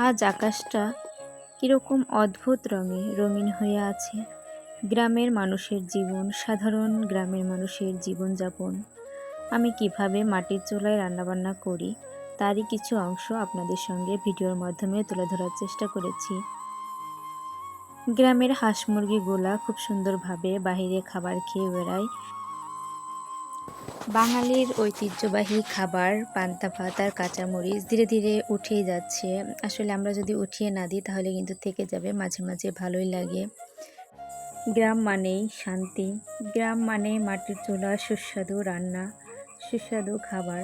আজ আকাশটা কীরকম অদ্ভুত রঙিন হয়ে আছে। গ্রামের মানুষের জীবন, সাধারণ গ্রামের মানুষের জীবনযাপন। আমি কিভাবে মাটির চুলায় রান্নাবান্না করি তারই কিছু অংশ আপনাদের সঙ্গে ভিডিওর মাধ্যমে তুলে ধরার চেষ্টা করেছি। গ্রামের হাঁস মুরগিগুলা খুব সুন্দরভাবে বাহিরে খাবার খেয়ে বেড়ায়। বাঙালির ঐতিহ্যবাহী খাবার পান্তা ভাত আর কাঁচামরিচ ধীরে ধীরে উঠেই যাচ্ছে। আসলে আমরা যদি উঠিয়ে না দিই তাহলে কিন্তু থেকে যাবে, মাঝে মাঝে ভালোই লাগে। গ্রাম মানেই শান্তি, গ্রাম মানে মাটির চুলা, সুস্বাদু রান্না, সুস্বাদু খাবার।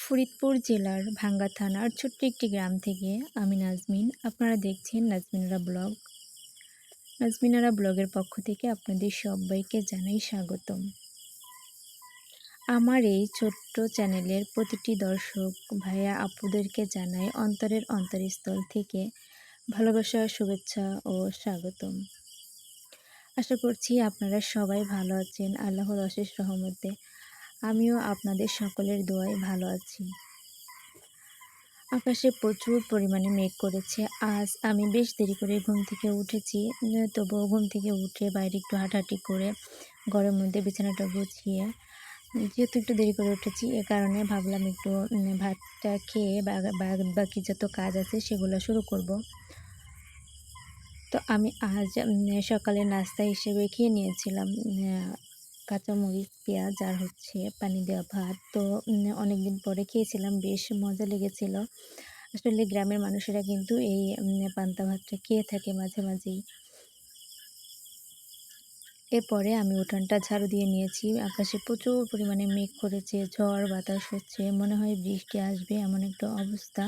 ফরিদপুর জেলার ভাঙ্গা থানার ছোট্ট একটি গ্রাম থেকে আমি নাজমিন। আপনারা দেখছেন নাজমিনারা ব্লগ। নাজমিনারা ব্লগের পক্ষ থেকে আপনাদের সবাইকে জানাই স্বাগতম। আমার এই ছোট্ট চ্যানেলের প্রতিটি দর্শক ভাইয়া আপুদেরকে জানাই অন্তরের অন্তরস্থল থেকে ভালোবাসা, শুভেচ্ছা ও স্বাগতম। আশা করছি আপনারা সবাই ভালো আছেন, আল্লাহর অশেষ রহমতে। আমিও আপনাদের সকলের দোয়ায় ভালো আছি। আকাশে প্রচুর পরিমাণে মেঘ করেছে। আজ আমি বেশ দেরি করে ঘুম থেকে উঠেছি, তবুও ঘুম থেকে উঠে বাইরে একটু হাঁটাহাঁটি করে ঘরের মধ্যে বিছানাটা গুছিয়ে, যেহেতু একটু দেরি করে উঠেছি এ কারণে ভাবলাম একটু ভাতটা খেয়ে বাকি যত কাজ আছে সেগুলো শুরু করব। তো আমি আজ সকালে নাস্তা হিসেবে খেয়ে নিয়েছিলাম কাঁচামরিচ, পেঁয়াজ আর পানি দেওয়া ভাত। তো অনেকদিন পরে খেয়েছিলাম, বেশ মজা লেগেছিল। আসলে গ্রামের মানুষেরা কিন্তু এই পান্তা ভাতটা খেয়ে থাকে মাঝে মাঝেই। এরপরে আমি উঠানটা ঝাড়ু দিয়ে নিয়েছি। আকাশে প্রচুর পরিমাণে মেঘ করেছে, ঝড় বাতাস হচ্ছে, মনে হয় বৃষ্টি আসবে এমন একটা অবস্থা।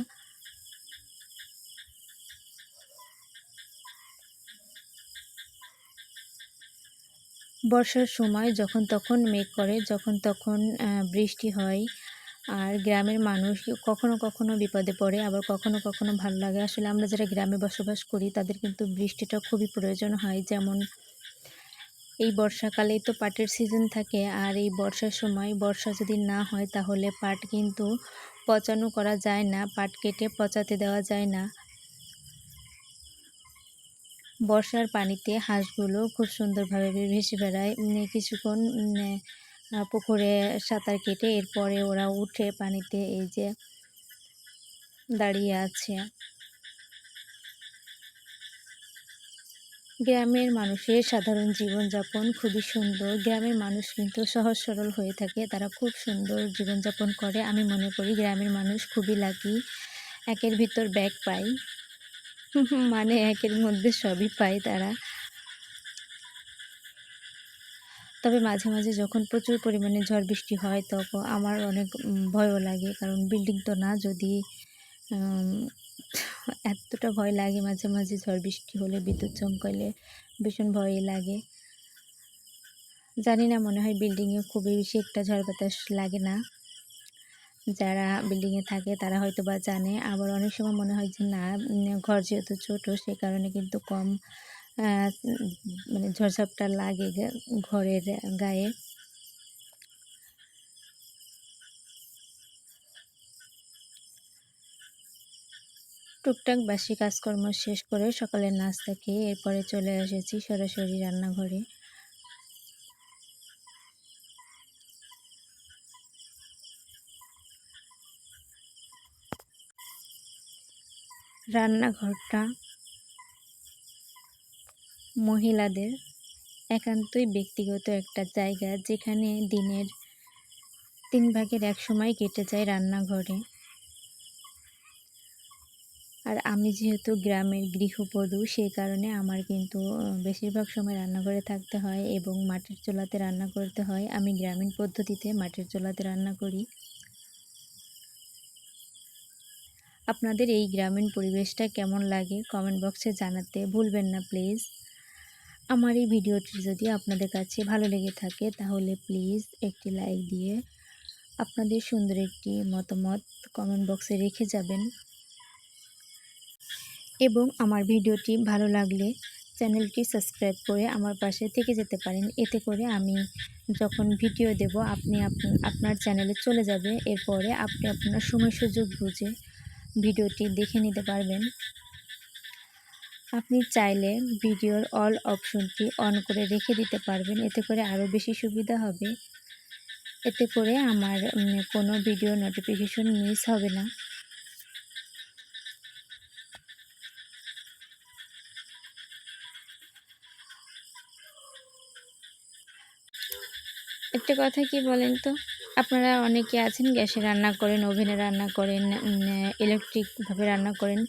বর্ষার সময় যখন তখন মেঘ করে, যখন তখন বৃষ্টি হয়। আর গ্রামের মানুষ কখনো কখনো বিপদে পড়ে, আবার কখনো কখনো ভালো লাগে। আসলে আমরা যারা গ্রামে বসবাস করি তাদের কিন্তু বৃষ্টিটা খুবই প্রয়োজন হয়। যেমন এই বর্ষাকালেই তো পাটের সিজন থাকে, আর এই বর্ষার সময় বর্ষা যদি না হয় তাহলে পাট কিন্তু পচানো করা যায় না, পাট কেটে পচাতে দেওয়া যায় না। বর্ষার পানিতে হাঁসগুলো খুব সুন্দরভাবে ভেসে বেড়ায়। কিছুক্ষণ পুকুরে সাঁতার কেটে এরপরে ওরা উঠে পানিতে এই যে দাঁড়িয়ে আছে। গ্রামের মানুষের সাধারণ জীবনযাপন খুবই সুন্দর। গ্রামের মানুষ কিন্তু সহজ সরল হয়ে থাকে, তারা খুব সুন্দর জীবনযাপন করে। আমি মনে করি গ্রামের মানুষ খুবই লাকি, একের ভিতর ব্যাগ পায় মানে একের মধ্যে সবই পায় তারা। তবে মাঝে মাঝে যখন প্রচুর পরিমাণে ঝড় বৃষ্টি হয় তখন আমার অনেক ভয়ও লাগে, কারণ বিল্ডিং তো না। যদি এতটা ভয় লাগে মাঝে মাঝে, ঝড় বৃষ্টি হলে, বিদ্যুৎ চমকাইলে ভীষণ ভয়ই লাগে। জানি না, মনে হয় বিল্ডিংয়ে খুবই বেশি একটা ঝড় বাতাস লাগে না। যারা বিল্ডিংয়ে থাকে তারা হয়তো বা জানে। আবার অনেক সময় মনে হয় যে না, ঘর যেহেতু ছোট সে কারণে কিন্তু কম মানে ঝড়ঝাপটা লাগে ঘরের গায়ে। টুকটাক বাসি কাজকর্ম শেষ করে সকালের নাস্তা খেয়ে এরপরে চলে এসেছি সরাসরি রান্নাঘরে। রান্নাঘরটা মহিলাদের একান্তই ব্যক্তিগত একটা জায়গা, যেখানে দিনের 3/1 সময় কেটে যায় রান্নাঘরে। আর আমি যেহেতু গ্রামের গৃহবধূ সেই কারণে আমার কিন্তু বেশিরভাগ সময় রান্নাঘরে থাকতে হয় এবং মাটির চুলাতে রান্না করতে হয়। আমি গ্রামীণ পদ্ধতিতে মাটির চুলাতে রান্না করি। আপনাদের এই গ্রামীণ পরিবেশটা কেমন লাগে কমেন্ট বক্সে জানাতে ভুলবেন না প্লিজ। আমার এই ভিডিওটি যদি আপনাদের কাছে ভালো লেগে থাকে তাহলে প্লিজ একটি লাইক দিয়ে আপনাদের সুন্দর একটি মতামত কমেন্ট বক্সে রেখে যাবেন এবং আমার ভিডিওটি ভালো লাগলে চ্যানেলটি সাবস্ক্রাইব করে আমার পাশে থেকে যেতে পারেন। এতে করে আমি যখন ভিডিও দেব আপনি আপনার চ্যানেলে চলে যাবে, এরপরে আপনি আপনার সময় সুযোগ বুঝে ভিডিওটি দেখে নিতে পারবেন। আপনি চাইলে ভিডিওর অল অপশনটি অন করে রেখে দিতে পারবেন, এতে করে আরও বেশি সুবিধা হবে। এতে করে আমার কোনো ভিডিও নোটিফিকেশন মিস হবে না। একটা কথা কি বলেন তো, আপনারা অনেকে আছেন গ্যাসে রান্না করেন, ওভেনে রান্না করেন, ইলেকট্রিকভাবে রান্না করেন।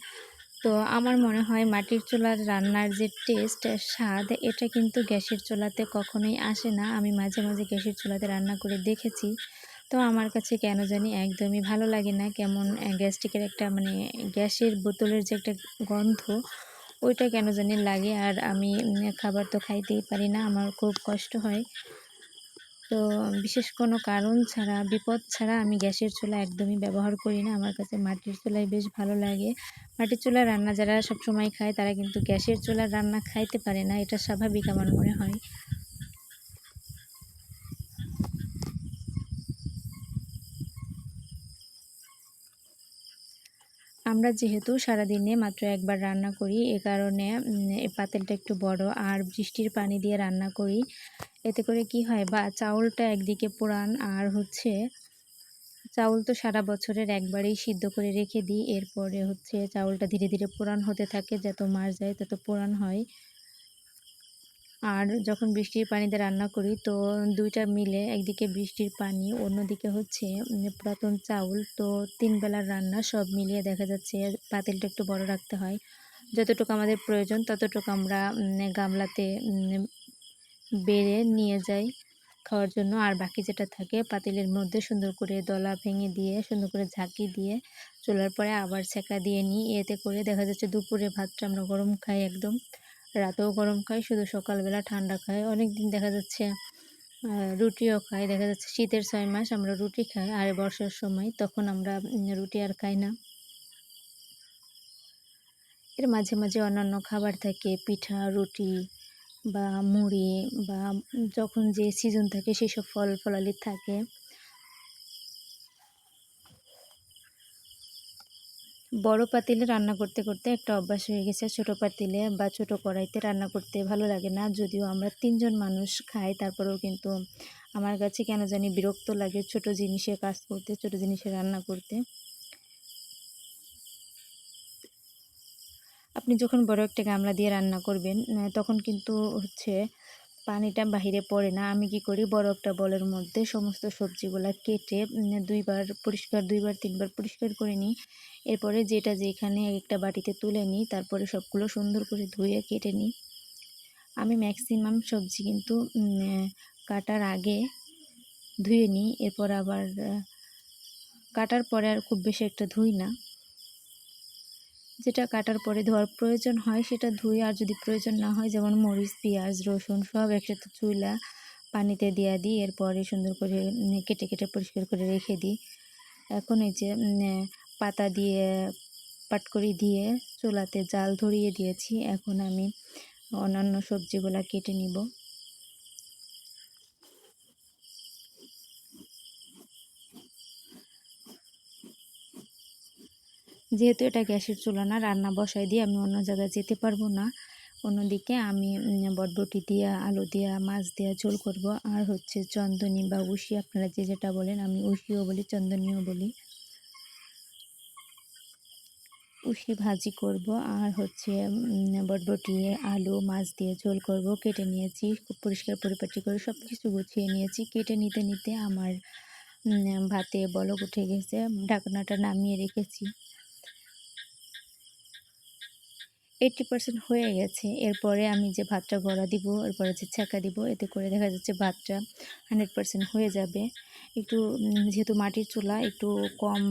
তো আমার মনে হয় মাটির চুলার রান্নার যে টেস্ট, স্বাদ, এটা কিন্তু গ্যাসের চুলাতে কখনোই আসে না। আমি মাঝে মাঝে গ্যাসের চুলাতে রান্না করে দেখেছি। তো আমার কাছে কেন জানি একদমই ভালো লাগে না। কেমন গ্যাস্ট্রিকের একটা গ্যাসের বোতলের যে একটা গন্ধ, ওইটা কেন জানি লাগে। আর আমি খাবার তো খাইতেই পারি না, আমার খুব কষ্ট হয়। তো বিশেষ কোনো কারণ ছাড়া, বিপদ ছাড়া আমি গ্যাসের চুলা একদমই ব্যবহার করি না। আমার কাছে মাটির চুলাই বেশ ভালো লাগে। মাটির চুলার রান্না যারা সবসময় খায় তারা কিন্তু গ্যাসের চুলার রান্না খাইতে পারে না, এটা স্বাভাবিক আমার মনে হয়। আমরা যেহেতু সারাদিনে মাত্র একবার রান্না করি, এ কারণে এই পাতিলটা একটু বড় আর বৃষ্টির পানি দিয়ে রান্না করি। এতে করে কি হয়, বা চাউলটা একদিকে পোড়ান, আর চাউল তো সারা বছরের একবারেই সিদ্ধ করে রেখে দিই। এরপরে চাউলটা ধীরে ধীরে পোড়ান হতে থাকে, যত মাস যায় তত পোড়ান হয়। আর যখন বৃষ্টির পানিতে রান্না করি তো দুইটা মিলে, একদিকে বৃষ্টির পানি, অন্যদিকে পুরাতন চাউল, তো 3 বেলার রান্না সব মিলিয়ে দেখা যাচ্ছে পাতিলটা একটু বড় রাখতে হয়। যতটুকু আমাদের প্রয়োজন ততটুকু আমরা গামলাতে বেড়ে নিয়ে যাই খাওয়ার জন্য। আর বাকি যেটা থাকে পাতিলের মধ্যে সুন্দর করে দলা ভেঙে দিয়ে, সুন্দর করে ঝাঁকি দিয়ে চুলার পরে আবার ছেঁকা দিয়ে নিই। এতে করে দেখা যাচ্ছে দুপুরে ভাতটা আমরা গরম খাই একদম, রাতেও গরম খাই, শুধু সকালবেলা ঠান্ডা খাই। অনেক দিন দেখা যাচ্ছে রুটিও খাই। দেখা যাচ্ছে শীতের 6 মাস আমরা রুটি খাই, আর বর্ষার সময় তখন আমরা রুটি আর খাই না। এর মাঝে মাঝে অন্যান্য খাবার থাকে, পিঠা, রুটি বা মুড়ি, বা যখন যে সিজন থাকে সেসব ফল ফলালি থাকে। বড় পাতিলে রান্না করতে করতে একটা অভ্যাস হয়ে গেছে, ছোট পাতিলে বা ছোট কড়াইতে রান্না করতে ভালো লাগে না। যদিও আমরা 3 জন মানুষ খাই, তারপরেও কিন্তু আমার কাছে কেন জানি বিরক্ত লাগে ছোট জিনিসে কাজ করতে, ছোট জিনিসে রান্না করতে। আপনি যখন বড় একটা গামলা দিয়ে রান্না করবেন তখন কিন্তু পানিটা বাহিরে পড়ে না। আমি কি করি, বড় একটা বলের মধ্যে সমস্ত সবজিগুলা কেটে 2বার পরিষ্কার, 2বার 3বার পরিষ্কার করে নিই। এরপরে যেটা যেখানে একটা বাটিতে তুলে নিই, তারপরে সবগুলো সুন্দর করে ধুয়ে কেটে নিই। আমি ম্যাক্সিমাম সবজি কিন্তু কাটার আগে ধুয়ে নিই, এরপর আবার কাটার পরে আর খুব বেশি একটা ধুই না। যেটা কাটার পরে ধোয়ার প্রয়োজন হয় সেটা ধুই, আর যদি প্রয়োজন না হয়, যেমন মরিচ, পেঁয়াজ, রসুন সব একসাথে চুইলা পানিতে দিয়ে দিই। এরপরে সুন্দর করে কেটে কেটে পরিষ্কার করে রেখে দিই। এখন এই যে পাতা দিয়ে পাটকড়ি দিয়ে চুলাতে জাল ধরিয়ে দিয়েছি। এখন আমি অন্যান্য সবজিগুলা কেটে নিব। যেহেতু এটা গ্যাসের চুলা না, রান্না বসাই দিয়ে আমি অন্য জায়গায় যেতে পারবো না। অন্যদিকে আমি বটবটি দিয়া, আলু দিয়া, মাছ দিয়া ঝোল করব। আর চন্দনী বা উশি, আপনারা যে যেটা বলেন, আমি উশিও বলি, চন্দনীও বলি। উশি ভাজি করব, আর বটবটি, আলু, মাছ দিয়ে ঝোল করব। কেটে নিয়েছি, খুব পরিষ্কার পরিপাটি করে সব কিছু গুছিয়ে নিয়েছি। কেটে নিতে নিতে আমার ভাতে বলক উঠে গেছে, ঢাকনাটা নামিয়ে রেখেছি। 80% হয়ে গেছে। এরপরে আমি যে ভাতটা গড়া দিব, এরপরে যে ছ্যাঁকা দিব, এতে করে দেখা যাচ্ছে ভাতটা 100% হয়ে যাবে। একটু যেহেতু মাটির চুলা, একটু কম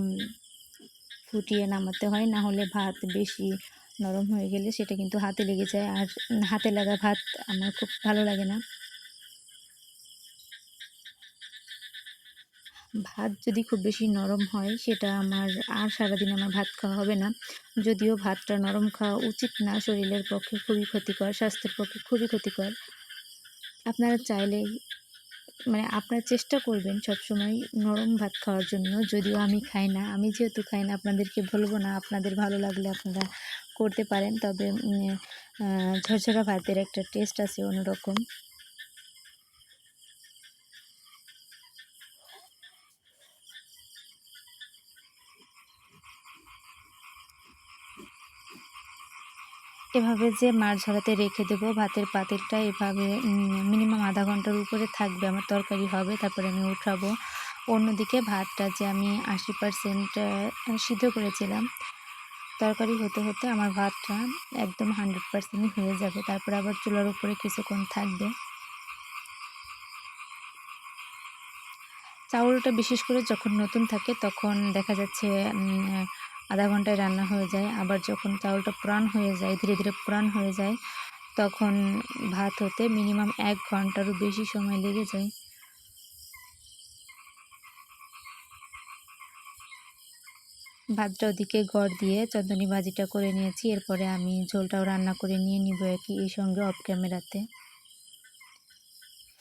ফুটিয়ে নামাতে হয়, না হলে ভাত বেশি নরম হয়ে গেলে সেটা কিন্তু হাতে লেগে যায়, আর হাতে লাগা ভাত আমার খুব ভালো লাগে না। ভাত যদি খুব বেশি নরম হয় সেটা আমার আর সারাদিন আমার ভাত খাওয়া হবে না। যদিও ভাতটা নরম খাওয়া উচিত না, শরীরের পক্ষে খুবই ক্ষতিকর, স্বাস্থ্যের পক্ষে খুবই ক্ষতিকর। আপনারা চাইলে আপনারা চেষ্টা করবেন সবসময় নরম ভাত খাওয়ার জন্য। যদিও আমি খাই না, আমি যেহেতু খাই না আপনাদেরকে বলবো না, আপনাদের ভালো লাগলে আপনারা করতে পারেন। তবে ঝরঝরা ভাতের একটা টেস্ট আছে অন্যরকম। এভাবে যে মাছ ঝরাতে রেখে দেবো, ভাতের পাতিলটা এভাবে মিনিমাম আধা ঘন্টার উপরে থাকবে, আমার তরকারি হবে, তারপরে আমি উঠাবো। অন্যদিকে ভাতটা যে আমি 80% সিদ্ধ করেছিলাম, তরকারি হতে হতে আমার ভাতটা একদম 100% হয়ে যাবে। তারপরে আবার চুলার উপরে কিছুক্ষণ থাকবে। চাউলটা বিশেষ করে যখন নতুন থাকে তখন দেখা যাচ্ছে আধা ঘন্টায় রান্না হয়ে যায়। আবার যখন চাউলটা পুরান হয়ে যায়, ধীরে ধীরে পুরান হয়ে যায়, তখন ভাত হতে মিনিমাম 1 ঘন্টারও বেশি সময় লেগে যায়। ভাতটা ওদিকে গড় দিয়ে চন্দনী ভাজিটা করে নিয়েছি। এরপরে আমি ঝোলটাও রান্না করে নিয়ে নিব এই সঙ্গে অফ ক্যামেরাতে।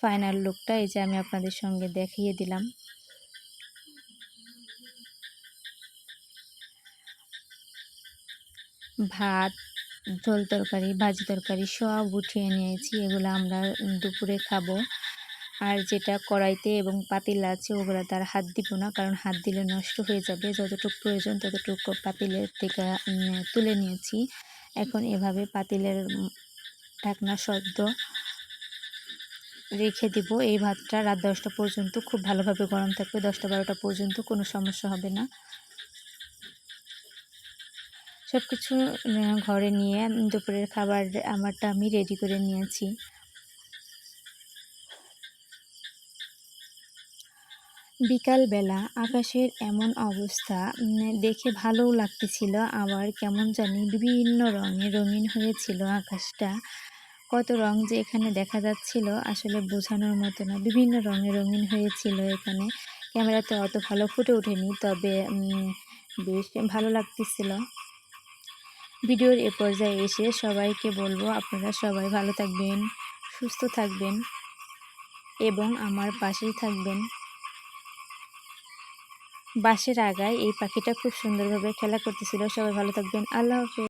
ফাইনাল লুকটা এই যে আমি আপনাদের সঙ্গে দেখিয়ে দিলাম। ভাত, ঝোল তরকারি, ভাজি তরকারি সব উঠিয়ে নিয়েছি। এগুলো আমরা দুপুরে খাবো। আর যেটা কড়াইতে এবং পাতিল আছে ওগুলোতে আর হাত দিব না, কারণ হাত দিলে নষ্ট হয়ে যাবে। যতটুকু প্রয়োজন ততটুকু পাতিলের থেকে তুলে নিয়েছি। এখন এভাবে পাতিলের ঢাকনা শব্দ রেখে দিব। এই ভাতটা রাত 10টা পর্যন্ত খুব ভালোভাবে গরম থাকবে। 10টা-12টা পর্যন্ত কোনো সমস্যা হবে না। সব কিছু ঘরে নিয়ে দুপুরের খাবার আমারটা আমি রেডি করে নিয়েছি। বিকালবেলা আকাশের এমন অবস্থা, দেখে ভালোও লাগতেছিল, আবার কেমন জানি বিভিন্ন রঙে রঙিন হয়েছিল আকাশটা। কত রং যে এখানে দেখা যাচ্ছিল আসলে বোঝানোর মতো না। বিভিন্ন রঙে রঙিন হয়েছিল এখানে। ক্যামেরাতে অত ভালো ফুটে ওঠেনি, তবে বেশ ভালো লাগতেছিল। ভিডিওর এ পর্যায়ে এসে সবাইকে বলবো আপনারা সবাই ভালো থাকবেন, সুস্থ থাকবেন এবং আমার পাশেই থাকবেন। বাঁশের আগায় এই পাখিটা খুব সুন্দরভাবে খেলা করতেছিল। সবাই ভালো থাকবেন। আল্লাহ হাফেজ।